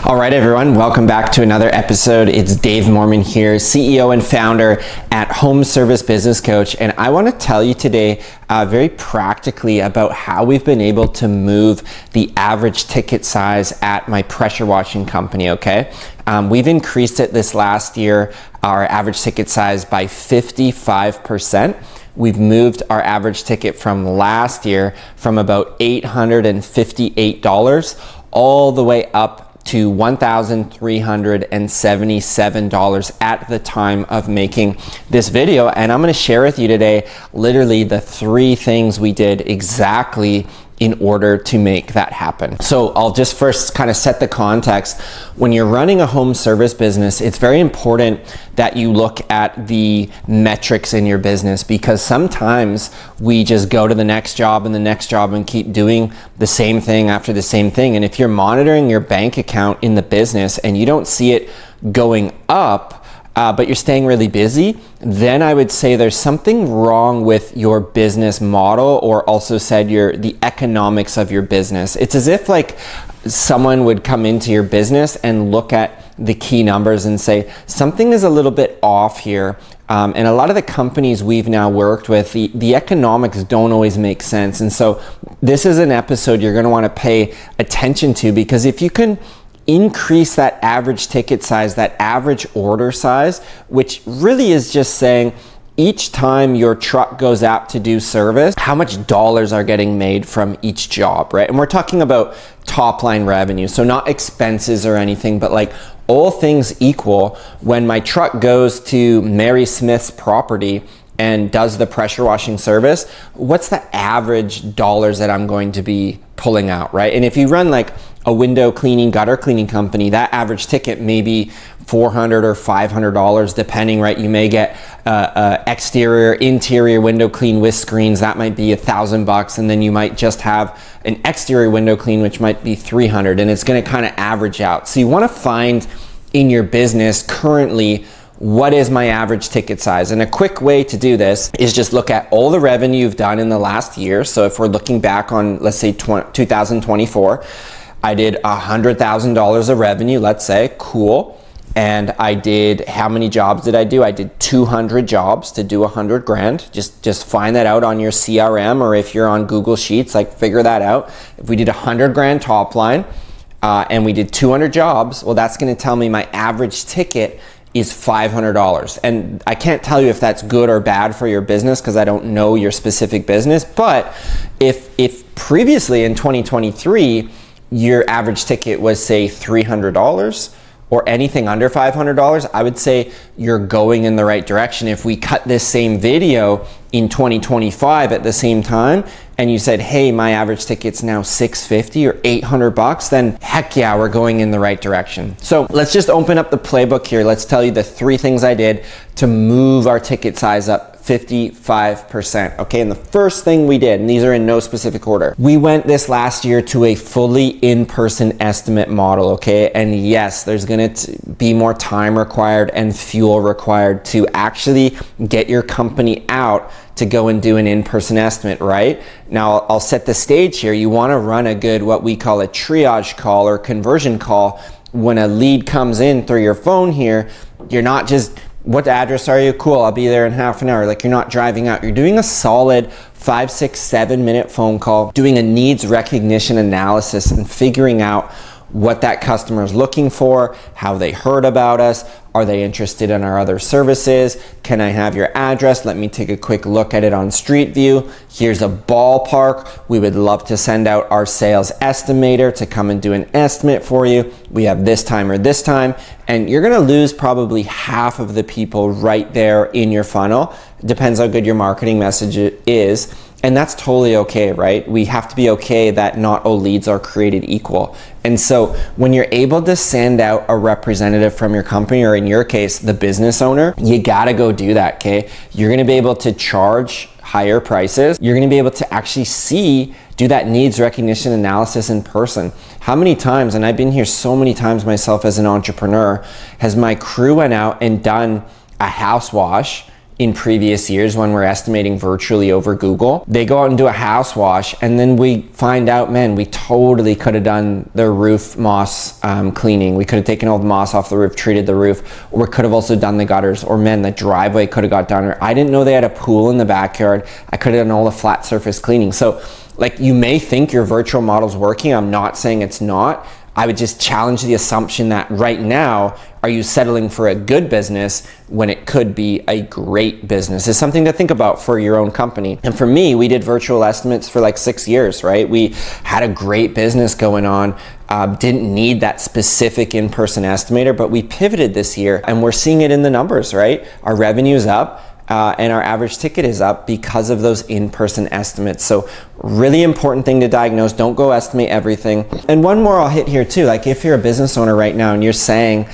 All right, everyone, welcome back to another episode. It's Dave Moerman here, CEO and founder at Home Service Business Coach, and I want to tell you today very practically about how we've been able to move the average ticket size at my pressure washing company, okay? We've increased it this last year, our average ticket size by 55%. We've moved our average ticket from last year from about $858 all the way up to $1,377 at the time of making this video. And I'm going to share with you today literally the 3 things we did exactly in order to make that happen. So I'll just first kind of set the context. When you're running a home service business, it's very important that you look at the metrics in your business, because sometimes we just go to the next job and the next job and keep doing the same thing after the same thing. And if you're monitoring your bank account in the business and you don't see it going up, but you're staying really busy, then I would say there's something wrong with your business model, or also said the economics of your business. It's as if like someone would come into your business and look at the key numbers and say, something is a little bit off here. And a lot of the companies we've now worked with, the economics don't always make sense. And so this is an episode you're gonna wanna pay attention to, because if you can increase that average ticket size, that average order size, which really is just saying each time your truck goes out to do service, how much dollars are getting made from each job, right? And we're talking about top line revenue, so not expenses or anything, but like all things equal, when my truck goes to Mary Smith's property and does the pressure washing service, what's the average dollars that I'm going to be pulling out, right? And if you run like a window cleaning, gutter cleaning company, that average ticket may be $400 or $500 depending, right? You may get exterior, interior window clean with screens, that might be $1,000, and then you might just have an exterior window clean, which might be $300, and it's gonna kind of average out. So you wanna find in your business currently, what is my average ticket size? And a quick way to do this is just look at all the revenue you've done in the last year. So if we're looking back on, let's say 2024, I did $100,000 of revenue, let's say, cool. And I did, how many jobs did I do? I did 200 jobs to do 100 grand. Just find that out on your CRM, or if you're on Google Sheets, like figure that out. If we did 100 grand top line and we did 200 jobs, well, that's gonna tell me my average ticket is $500. And I can't tell you if that's good or bad for your business, because I don't know your specific business. But if previously in 2023, your average ticket was say $300 or anything under $500, I would say you're going in the right direction. If we cut this same video in 2025 at the same time, and you said, hey, my average ticket's now $650 or $800, then heck yeah, we're going in the right direction. So let's just open up the playbook here. Let's tell you the 3 things I did to move our ticket size up 55%, okay? And the first thing we did, and these are in no specific order, we went this last year to a fully in-person estimate model, okay? And yes, there's gonna be more time required and fuel required to actually get your company out to go and do an in-person estimate, right? Now, I'll set the stage here. You wanna run a good, what we call a triage call or conversion call. When a lead comes in through your phone here, you're not just, what address are you? Cool, I'll be there in half an hour. Like, you're not driving out. You're doing a solid 5, 6, 7 minute phone call, doing a needs recognition analysis and figuring out what that customer is looking for, how they heard about us, are they interested in our other services? Can I have your address? Let me take a quick look at it on Street View. Here's a ballpark. We would love to send out our sales estimator to come and do an estimate for you. We have this time or this time, and you're gonna lose probably half of the people right there in your funnel. Depends how good your marketing message is. And that's totally okay, right? We have to be okay that not all leads are created equal. And so when you're able to send out a representative from your company, or in your case, the business owner, you gotta go do that, okay? You're gonna be able to charge higher prices. You're gonna be able to actually do that needs recognition analysis in person. How many times, and I've been here so many times myself as an entrepreneur, has my crew went out and done a house wash in previous years when we're estimating virtually over Google. They go out and do a house wash, and then we find out, man, we totally could have done the roof moss cleaning. We could have taken all the moss off the roof, treated the roof, or we could have also done the gutters, or man, the driveway could have got done, or I didn't know they had a pool in the backyard. I could have done all the flat surface cleaning. So like, you may think your virtual model's working. I'm not saying it's not. I would just challenge the assumption that right now, are you settling for a good business when it could be a great business? It's something to think about for your own company. And for me, we did virtual estimates for like 6 years, right? We had a great business going on, didn't need that specific in-person estimator, but we pivoted this year and we're seeing it in the numbers, right? Our revenue's up. And our average ticket is up because of those in-person estimates. So really important thing to diagnose. Don't go estimate everything. And one more I'll hit here too. Like, if you're a business owner right now and you're saying,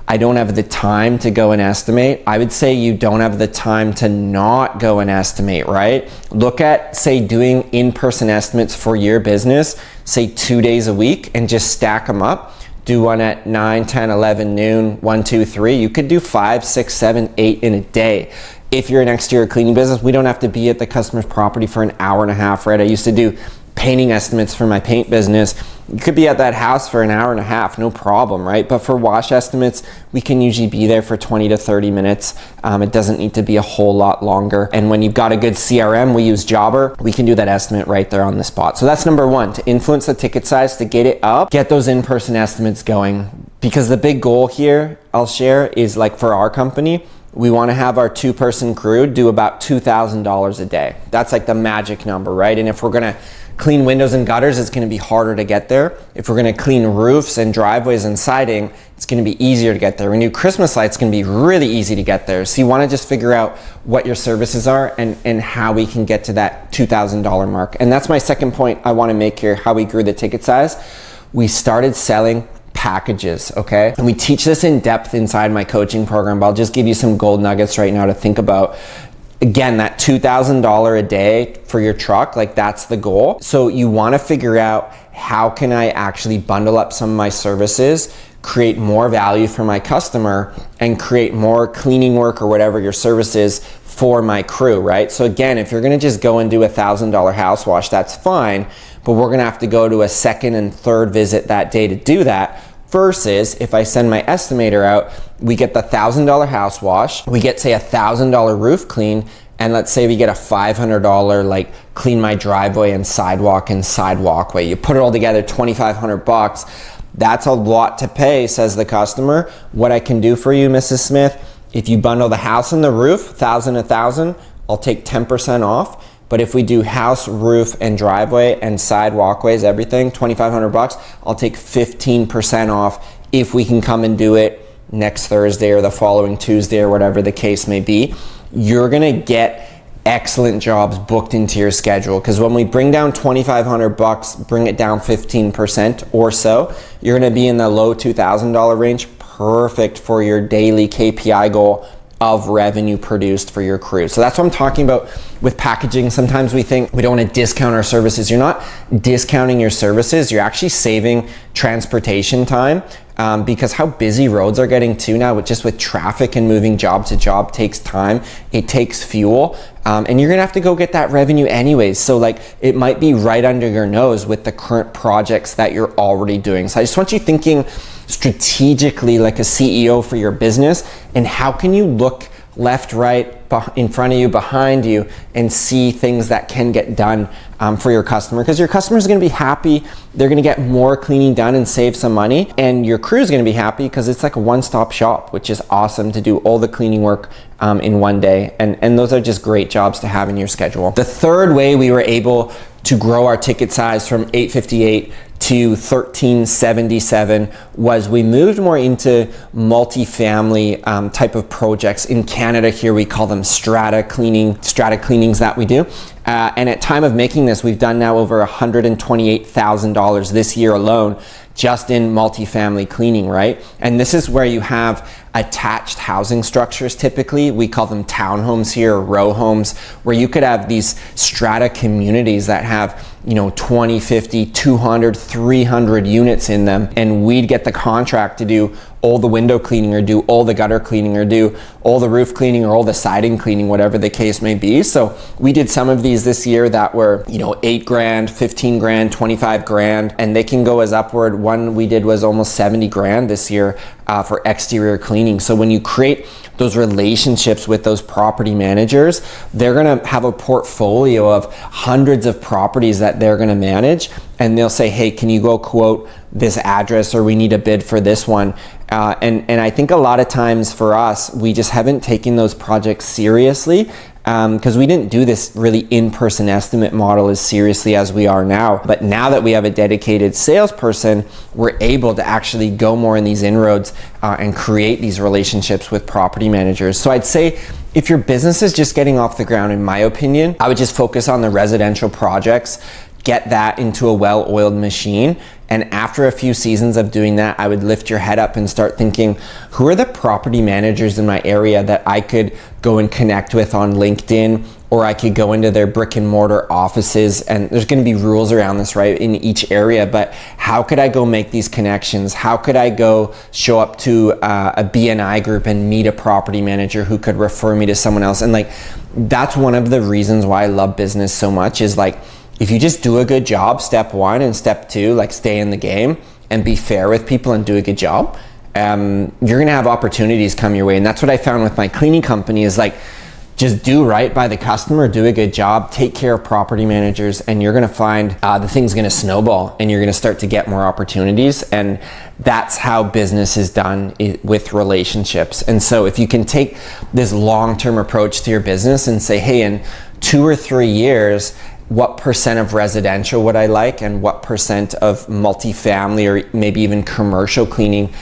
I don't have the time to go and estimate, I would say you don't have the time to not go and estimate, right? Look at, say, doing in-person estimates for your business, say 2 days a week, and just stack them up. Do one at 9, 10, 11, noon, 1, 2, 3. You could do 5, 6, 7, 8 in a day. If you're an exterior cleaning business, we don't have to be at the customer's property for an hour and a half, right? I used to do painting estimates for my paint business. You could be at that house for an hour and a half, no problem, right? But for wash estimates, we can usually be there for 20 to 30 minutes. It doesn't need to be a whole lot longer. And when you've got a good CRM, we use Jobber, we can do that estimate right there on the spot. So that's number one, to influence the ticket size, to get it up, get those in-person estimates going. Because the big goal here, I'll share, is like for our company, we want to have our 2-person crew do about $2,000 a day. That's like the magic number, right? And if we're going to clean windows and gutters, it's going to be harder to get there. If we're going to clean roofs and driveways and siding, it's going to be easier to get there. When you do Christmas lights, it's going to be really easy to get there. So you want to just figure out what your services are and how we can get to that $2,000 mark. And that's my second point I want to make here, how we grew the ticket size. We started selling packages, okay? And we teach this in depth inside my coaching program, but I'll just give you some gold nuggets right now to think about. Again, that $2,000 a day for your truck, like that's the goal. So you want to figure out, how can I actually bundle up some of my services, create more value for my customer, and create more cleaning work or whatever your service is for my crew, right? So again, if you're going to just go and do a $1,000 house wash, that's fine, but we're going to have to go to a second and third visit that day to do that. Versus if I send my estimator out, we get the $1,000 house wash, we get say a $1,000 roof clean, and let's say we get a $500 like clean my driveway and sidewalk and sidewalkway. You put it all together, $2,500. That's a lot to pay, says the customer. What I can do for you, Mrs. Smith, if you bundle the house and the roof, $1,000, I'll take 10% off. But if we do house, roof, and driveway and sidewalkways, everything, $2,500, I'll take 15% off if we can come and do it next Thursday or the following Tuesday or whatever the case may be. You're gonna get excellent jobs booked into your schedule, because when we bring down $2,500, bring it down 15% or so, you're gonna be in the low $2,000 range, perfect for your daily KPI goal of revenue produced for your crew. So that's what I'm talking about with packaging. Sometimes we think we don't want to discount our services. You're not discounting your services. You're actually saving transportation time, because how busy roads are getting too now, with traffic and moving job to job takes time. It takes fuel, and you're gonna have to go get that revenue anyways. So like, it might be right under your nose with the current projects that you're already doing. So I just want you thinking strategically like a CEO for your business, and how can you look left, right, in front of you, behind you, and see things that can get done for your customer, because your customer is going to be happy. They're going to get more cleaning done and save some money, and your crew is going to be happy because it's like a one-stop shop, which is awesome to do all the cleaning work in one day. And those are just great jobs to have in your schedule. The third way we were able to grow our ticket size from $858 to $1377 was we moved more into multi-family type of projects. In Canada here, we call them strata cleanings that we do. And at time of making this, we've done now over $128,000 this year alone, just in multifamily cleaning, right? And this is where you have attached housing structures. Typically, we call them townhomes here, or row homes, where you could have these strata communities that have 20, 50, 200, 300 units in them, and we'd get the contract to do all the window cleaning or do all the gutter cleaning or do all the roof cleaning or all the siding cleaning, whatever the case may be. So we did some of these this year that were, $8 grand, 15 grand, 25 grand, and they can go as upward. One we did was almost 70 grand this year for exterior cleaning. So when you create those relationships with those property managers, they're gonna have a portfolio of hundreds of properties that they're gonna manage, and they'll say, hey, can you go quote this address, or we need a bid for this one. And I think a lot of times for us, we just haven't taken those projects seriously, because we didn't do this really in-person estimate model as seriously as we are now. But now that we have a dedicated salesperson, we're able to actually go more in these inroads and create these relationships with property managers. So I'd say if your business is just getting off the ground, in my opinion, I would just focus on the residential projects, get that into a well-oiled machine. And after a few seasons of doing that, I would lift your head up and start thinking, who are the property managers in my area that I could go and connect with on LinkedIn, or I could go into their brick and mortar offices. And there's going to be rules around this, right, in each area, but how could I go make these connections? How could I go show up to a BNI group and meet a property manager who could refer me to someone else? And that's one of the reasons why I love business so much, is if you just do a good job, step one, and step two, stay in the game and be fair with people and do a good job, you're gonna have opportunities come your way. And that's what I found with my cleaning company is just do right by the customer, do a good job, take care of property managers, and you're gonna find the thing's gonna snowball and you're gonna start to get more opportunities. And that's how business is done with relationships. And so if you can take this long-term approach to your business and say, hey, in 2 or 3 years, what percent of residential would I like, and what percent of multifamily or maybe even commercial cleaning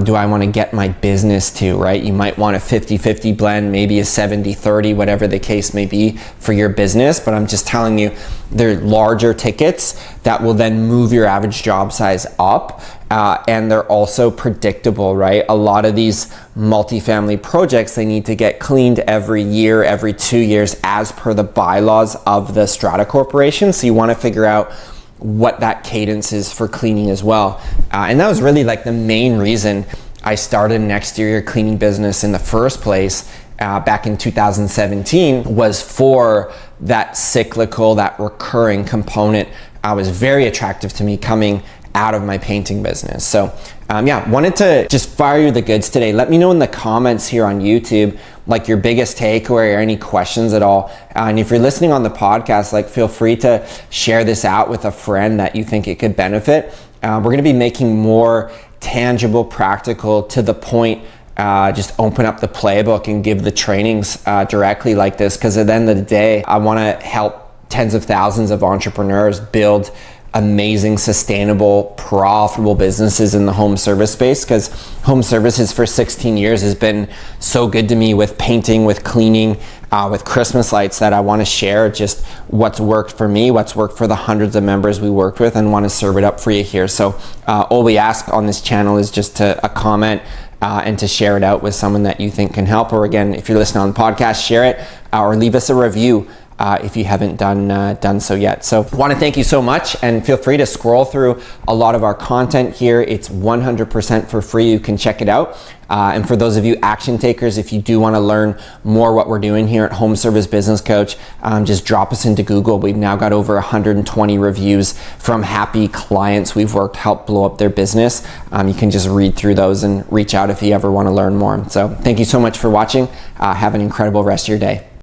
do I want to get my business to, right? You might want a 50-50 blend, maybe a 70-30, whatever the case may be for your business. But I'm just telling you, they're larger tickets that will then move your average job size up. And they're also predictable, right? A lot of these multifamily projects, they need to get cleaned every year, every 2 years, as per the bylaws of the Strata Corporation. So you want to figure out what that cadence is for cleaning as well. And that was really the main reason I started an exterior cleaning business in the first place back in 2017, was for that cyclical, that recurring component was very attractive to me coming out of my painting business. So wanted to just fire you the goods today. Let me know in the comments here on YouTube your biggest takeaway or any questions at all. And if you're listening on the podcast, feel free to share this out with a friend that you think it could benefit. We're gonna be making more tangible, practical, to the point, just open up the playbook and give the trainings directly like this, because at the end of the day, I wanna help tens of thousands of entrepreneurs build amazing, sustainable, profitable businesses in the home service space, because home services for 16 years has been so good to me with painting, with cleaning, with Christmas lights, that I want to share just what's worked for me, what's worked for the hundreds of members we worked with, and want to serve it up for you here. So all we ask on this channel is just a comment and to share it out with someone that you think can help. Or again, if you're listening on the podcast, share it or leave us a review if you haven't done so yet. So I want to thank you so much, and feel free to scroll through a lot of our content here. It's 100% for free. You can check it out. And for those of you action takers, if you do want to learn more what we're doing here at Home Service Business Coach, just drop us into Google. We've now got over 120 reviews from happy clients we've worked help blow up their business. You can just read through those and reach out if you ever want to learn more. So thank you so much for watching. Have an incredible rest of your day.